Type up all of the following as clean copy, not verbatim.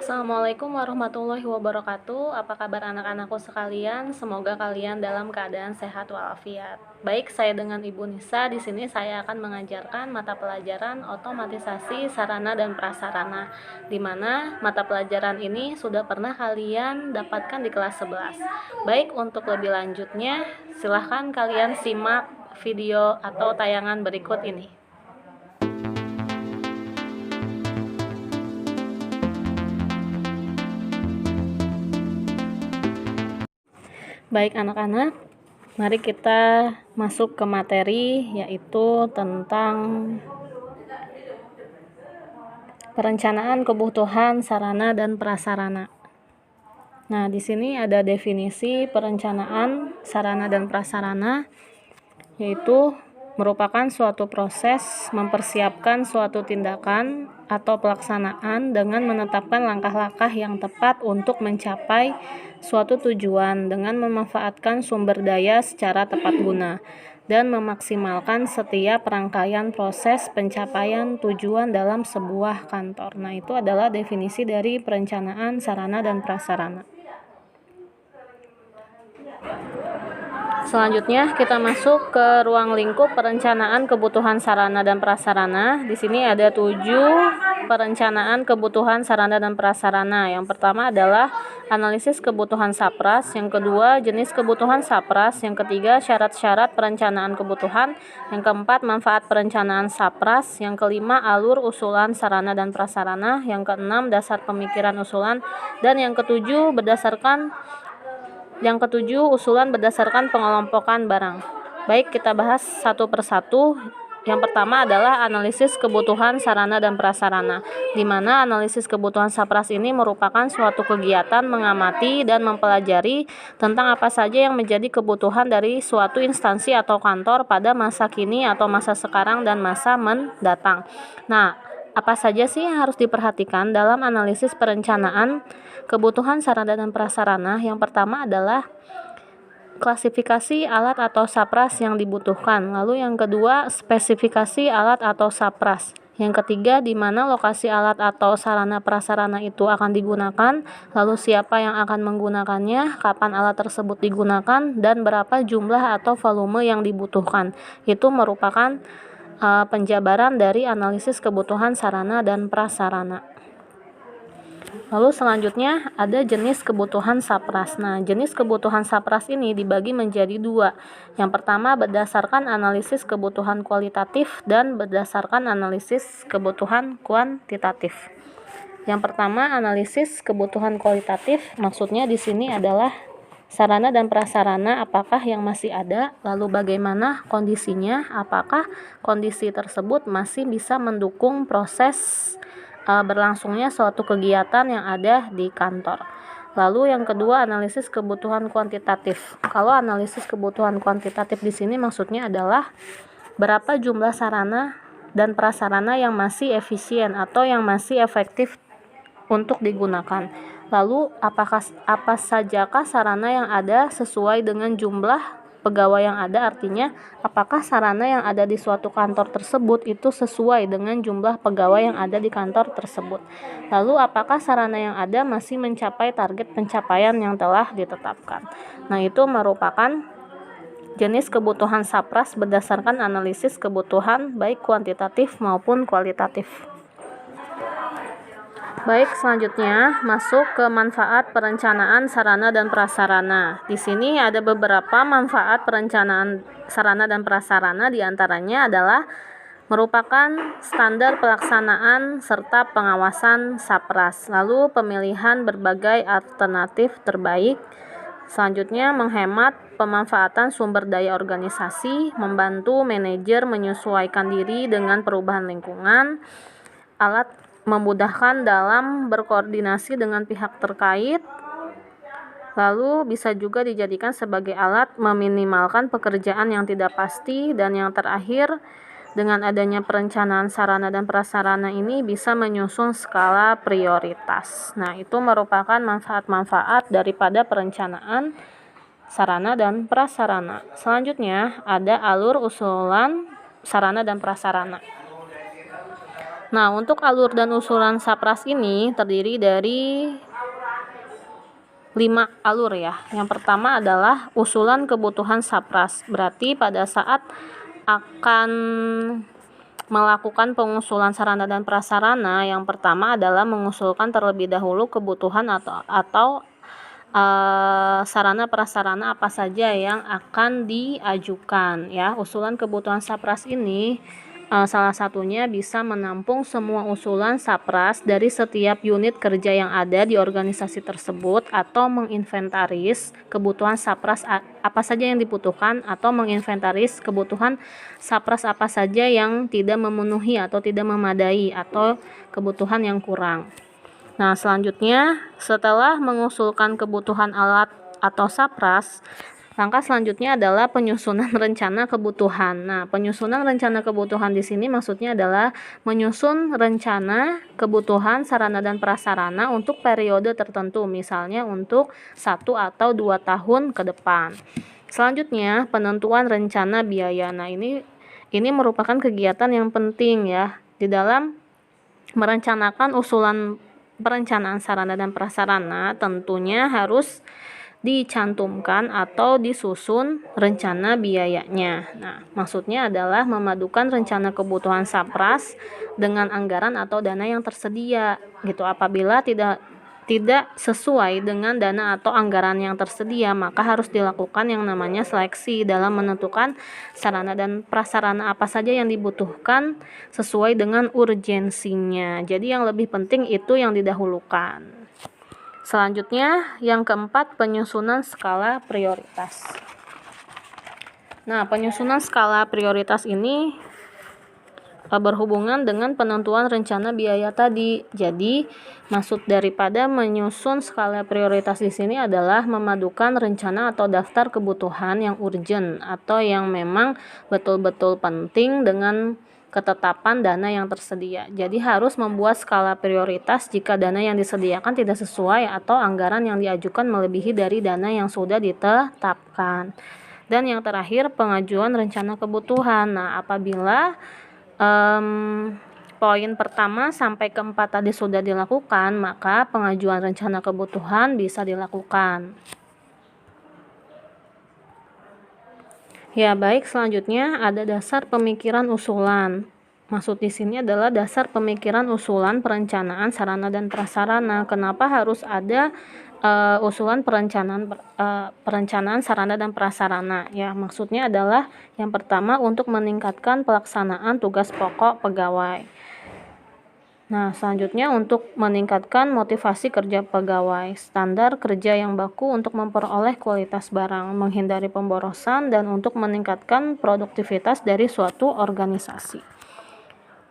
Assalamualaikum warahmatullahi wabarakatuh. Apa kabar anak-anakku sekalian? Semoga kalian dalam keadaan sehat walafiat. Baik, saya dengan Ibu Nisa. Di sini saya akan mengajarkan mata pelajaran otomatisasi sarana dan prasarana, di mana mata pelajaran ini sudah pernah kalian dapatkan di kelas 11. Baik, untuk lebih lanjutnya, silahkan kalian simak video atau tayangan berikut ini. Baik anak-anak, mari kita masuk ke materi, yaitu tentang perencanaan kebutuhan sarana dan prasarana. Nah, di sini ada definisi perencanaan sarana dan prasarana, yaitu merupakan suatu proses mempersiapkan suatu tindakan atau pelaksanaan dengan menetapkan langkah-langkah yang tepat untuk mencapai suatu tujuan dengan memanfaatkan sumber daya secara tepat guna dan memaksimalkan setiap rangkaian proses pencapaian tujuan dalam sebuah kantor. Nah, itu adalah definisi dari perencanaan sarana dan prasarana. Selanjutnya kita masuk ke ruang lingkup perencanaan kebutuhan sarana dan prasarana. Di sini ada 7 perencanaan kebutuhan sarana dan prasarana. Yang pertama adalah analisis kebutuhan SAPRAS, yang kedua jenis kebutuhan SAPRAS, yang ketiga syarat-syarat perencanaan kebutuhan, yang keempat manfaat perencanaan SAPRAS, yang kelima alur usulan sarana dan prasarana, yang keenam dasar pemikiran usulan, dan yang ketujuh usulan berdasarkan pengelompokan barang. Baik, kita bahas satu persatu. Yang pertama adalah analisis kebutuhan sarana dan prasarana, di mana analisis kebutuhan SAPRAS ini merupakan suatu kegiatan mengamati dan mempelajari tentang apa saja yang menjadi kebutuhan dari suatu instansi atau kantor pada masa kini atau masa sekarang dan masa mendatang. Nah, apa saja sih yang harus diperhatikan dalam analisis perencanaan kebutuhan sarana dan prasarana? Yang pertama adalah klasifikasi alat atau SAPRAS yang dibutuhkan. Lalu yang kedua, spesifikasi alat atau SAPRAS. Yang ketiga, di mana lokasi alat atau sarana prasarana itu akan digunakan, lalu siapa yang akan menggunakannya, kapan alat tersebut digunakan, dan berapa jumlah atau volume yang dibutuhkan. Itu merupakan penjabaran dari analisis kebutuhan sarana dan prasarana. Lalu selanjutnya ada jenis kebutuhan SAPRAS. Nah, jenis kebutuhan SAPRAS ini dibagi menjadi 2. Yang pertama berdasarkan analisis kebutuhan kualitatif dan berdasarkan analisis kebutuhan kuantitatif. Yang pertama analisis kebutuhan kualitatif, maksudnya di sini adalah sarana dan prasarana apakah yang masih ada, lalu bagaimana kondisinya, apakah kondisi tersebut masih bisa mendukung proses berlangsungnya suatu kegiatan yang ada di kantor. Lalu yang kedua analisis kebutuhan kuantitatif. Kalau analisis kebutuhan kuantitatif di sini maksudnya adalah berapa jumlah sarana dan prasarana yang masih efisien atau yang masih efektif untuk digunakan. Lalu apa sajakah sarana yang ada sesuai dengan jumlah pegawai yang ada, artinya apakah sarana yang ada di suatu kantor tersebut itu sesuai dengan jumlah pegawai yang ada di kantor tersebut. Lalu apakah sarana yang ada masih mencapai target pencapaian yang telah ditetapkan. Nah, itu merupakan jenis kebutuhan SAPRAS berdasarkan analisis kebutuhan baik kuantitatif maupun kualitatif. Baik, selanjutnya masuk ke manfaat perencanaan sarana dan prasarana. Di sini ada beberapa manfaat perencanaan sarana dan prasarana, diantaranya adalah merupakan standar pelaksanaan serta pengawasan SAPRAS, lalu pemilihan berbagai alternatif terbaik. Selanjutnya menghemat pemanfaatan sumber daya organisasi, membantu manajer menyesuaikan diri dengan perubahan lingkungan, alat memudahkan dalam berkoordinasi dengan pihak terkait, lalu bisa juga dijadikan sebagai alat meminimalkan pekerjaan yang tidak pasti, dan yang terakhir dengan adanya perencanaan sarana dan prasarana ini bisa menyusun skala prioritas. Nah, itu merupakan manfaat-manfaat daripada perencanaan sarana dan prasarana. Selanjutnya ada alur usulan sarana dan prasarana. Nah, untuk alur dan usulan SAPRAS ini terdiri dari 5 alur ya. Yang pertama adalah usulan kebutuhan SAPRAS. Berarti pada saat akan melakukan pengusulan sarana dan prasarana, yang pertama adalah mengusulkan terlebih dahulu kebutuhan atau sarana prasarana apa saja yang akan diajukan ya. Usulan kebutuhan SAPRAS ini salah satunya bisa menampung semua usulan SAPRAS dari setiap unit kerja yang ada di organisasi tersebut, atau menginventaris kebutuhan SAPRAS apa saja yang dibutuhkan, atau menginventaris kebutuhan SAPRAS apa saja yang tidak memenuhi atau tidak memadai, atau kebutuhan yang kurang. Nah, selanjutnya setelah mengusulkan kebutuhan alat atau SAPRAS, langkah selanjutnya adalah penyusunan rencana kebutuhan. Nah, penyusunan rencana kebutuhan di sini maksudnya adalah menyusun rencana kebutuhan sarana dan prasarana untuk periode tertentu, misalnya untuk 1 atau 2 tahun ke depan. Selanjutnya, penentuan rencana biaya. Nah, ini merupakan kegiatan yang penting ya di dalam merencanakan perencanaan sarana dan prasarana. Tentunya harus dicantumkan atau disusun rencana biayanya. Nah, maksudnya adalah memadukan rencana kebutuhan SAPRAS dengan anggaran atau dana yang tersedia gitu. Apabila tidak sesuai dengan dana atau anggaran yang tersedia, maka harus dilakukan yang namanya seleksi dalam menentukan sarana dan prasarana apa saja yang dibutuhkan sesuai dengan urgensinya. Jadi yang lebih penting itu yang didahulukan. Selanjutnya, yang keempat, penyusunan skala prioritas. Nah, penyusunan skala prioritas ini berhubungan dengan penentuan rencana biaya tadi. Jadi, maksud daripada menyusun skala prioritas di sini adalah memadukan rencana atau daftar kebutuhan yang urgent atau yang memang betul-betul penting dengan ketetapan dana yang tersedia. Jadi harus membuat skala prioritas jika dana yang disediakan tidak sesuai atau anggaran yang diajukan melebihi dari dana yang sudah ditetapkan. Dan yang terakhir, pengajuan rencana kebutuhan. Nah, apabila poin pertama sampai keempat tadi sudah dilakukan, maka pengajuan rencana kebutuhan bisa dilakukan. Ya, baik, selanjutnya ada dasar pemikiran usulan. Maksud di sini adalah dasar pemikiran usulan perencanaan sarana dan prasarana. Kenapa harus ada usulan perencanaan sarana dan prasarana? Ya, maksudnya adalah yang pertama untuk meningkatkan pelaksanaan tugas pokok pegawai. Nah, selanjutnya untuk meningkatkan motivasi kerja pegawai, standar kerja yang baku untuk memperoleh kualitas barang, menghindari pemborosan, dan untuk meningkatkan produktivitas dari suatu organisasi.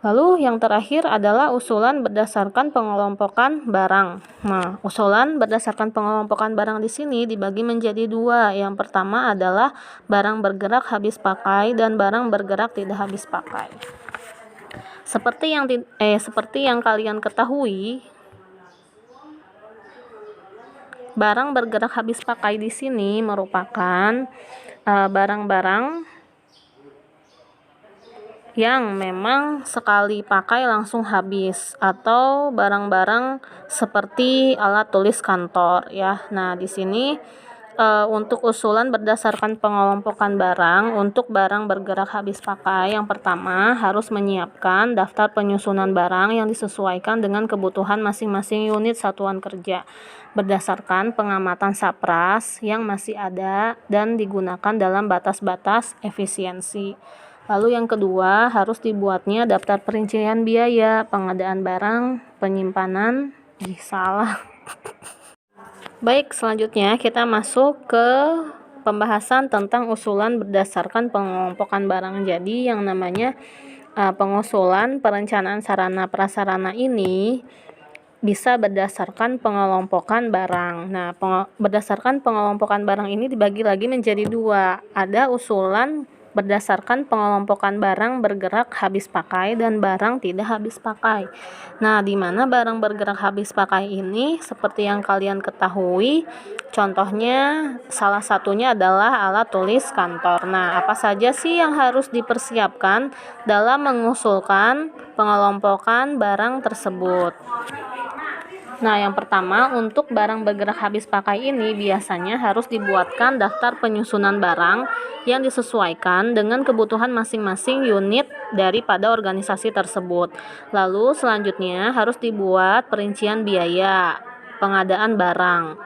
Lalu yang terakhir adalah usulan berdasarkan pengelompokan barang. Nah, usulan berdasarkan pengelompokan barang di sini dibagi menjadi 2. Yang pertama adalah barang bergerak habis pakai dan barang bergerak tidak habis pakai. Seperti yang kalian ketahui, barang bergerak habis pakai di sini merupakan barang-barang yang memang sekali pakai langsung habis, atau barang-barang seperti alat tulis kantor ya. Nah, di sini untuk usulan berdasarkan pengelompokan barang, untuk barang bergerak habis pakai, yang pertama harus menyiapkan daftar penyusunan barang yang disesuaikan dengan kebutuhan masing-masing unit satuan kerja berdasarkan pengamatan SAPRAS yang masih ada dan digunakan dalam batas-batas efisiensi. Lalu yang kedua, harus dibuatnya daftar perincian biaya, pengadaan barang, penyimpanan. Salah. Baik, selanjutnya kita masuk ke pembahasan tentang usulan berdasarkan pengelompokan barang. Jadi yang namanya pengusulan perencanaan sarana prasarana ini bisa berdasarkan pengelompokan barang. Nah, berdasarkan pengelompokan barang ini dibagi lagi menjadi 2. Ada usulan berdasarkan pengelompokan barang bergerak habis pakai dan barang tidak habis pakai. Nah, di mana barang bergerak habis pakai ini seperti yang kalian ketahui, contohnya salah satunya adalah alat tulis kantor. Nah, apa saja sih yang harus dipersiapkan dalam mengusulkan pengelompokan barang tersebut? Nah, yang pertama, untuk barang bergerak habis pakai ini biasanya harus dibuatkan daftar penyusunan barang yang disesuaikan dengan kebutuhan masing-masing unit daripada organisasi tersebut. Lalu selanjutnya harus dibuat perincian biaya pengadaan barang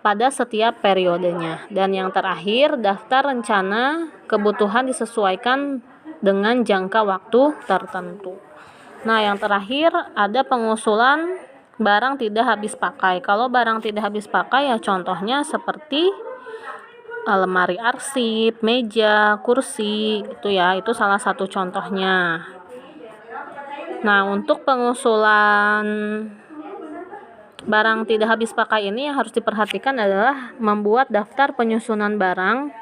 pada setiap periodenya. Dan yang terakhir, daftar rencana kebutuhan disesuaikan dengan jangka waktu tertentu. Nah, yang terakhir ada pengusulan barang tidak habis pakai. Kalau barang tidak habis pakai ya contohnya seperti lemari arsip, meja, kursi, itu ya, itu salah satu contohnya. Nah, untuk pengusulan barang tidak habis pakai ini yang harus diperhatikan adalah membuat daftar penyusunan barang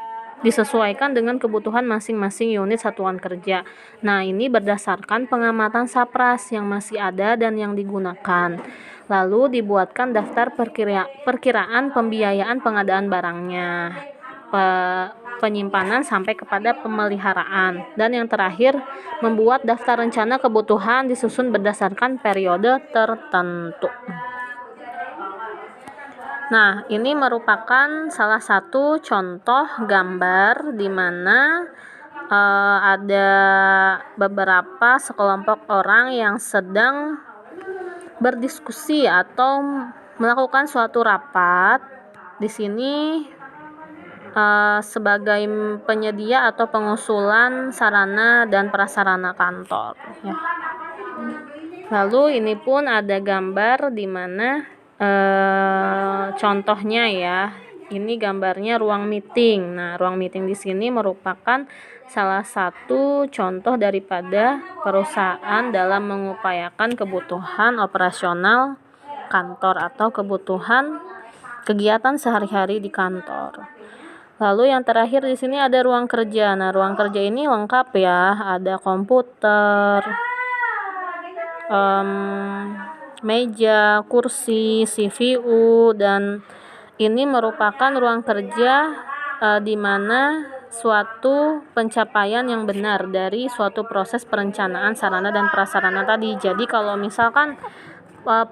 disesuaikan dengan kebutuhan masing-masing unit satuan kerja. Nah, ini berdasarkan pengamatan SAPRAS yang masih ada dan yang digunakan. Lalu dibuatkan daftar perkiraan pembiayaan pengadaan barangnya, penyimpanan sampai kepada pemeliharaan. Dan yang terakhir, membuat daftar rencana kebutuhan disusun berdasarkan periode tertentu. Nah, ini merupakan salah satu contoh gambar di mana ada beberapa sekelompok orang yang sedang berdiskusi atau melakukan suatu rapat. Di sini sebagai penyedia atau pengusulan sarana dan prasarana kantor. Ya. Lalu ini pun ada gambar di mana contohnya ya, ini gambarnya ruang meeting. Nah, ruang meeting di sini merupakan salah satu contoh daripada perusahaan dalam mengupayakan kebutuhan operasional kantor atau kebutuhan kegiatan sehari-hari di kantor. Lalu yang terakhir di sini ada ruang kerja. Nah, ruang kerja ini lengkap ya, ada komputer, meja, kursi, CPU, dan ini merupakan ruang kerja di mana suatu pencapaian yang benar dari suatu proses perencanaan sarana dan prasarana tadi. Jadi kalau misalkan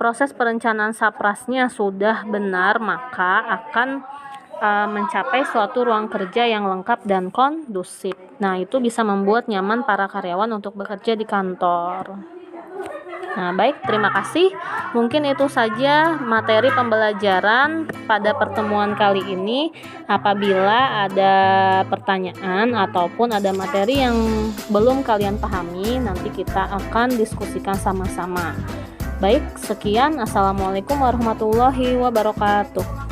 proses perencanaan SAPRAS-nya sudah benar, maka akan mencapai suatu ruang kerja yang lengkap dan kondusif. Nah, itu bisa membuat nyaman para karyawan untuk bekerja di kantor. Nah, baik, terima kasih. Mungkin itu saja materi pembelajaran pada pertemuan kali ini. Apabila ada pertanyaan ataupun ada materi yang belum kalian pahami, nanti kita akan diskusikan sama-sama. Baik, sekian. Assalamualaikum warahmatullahi wabarakatuh.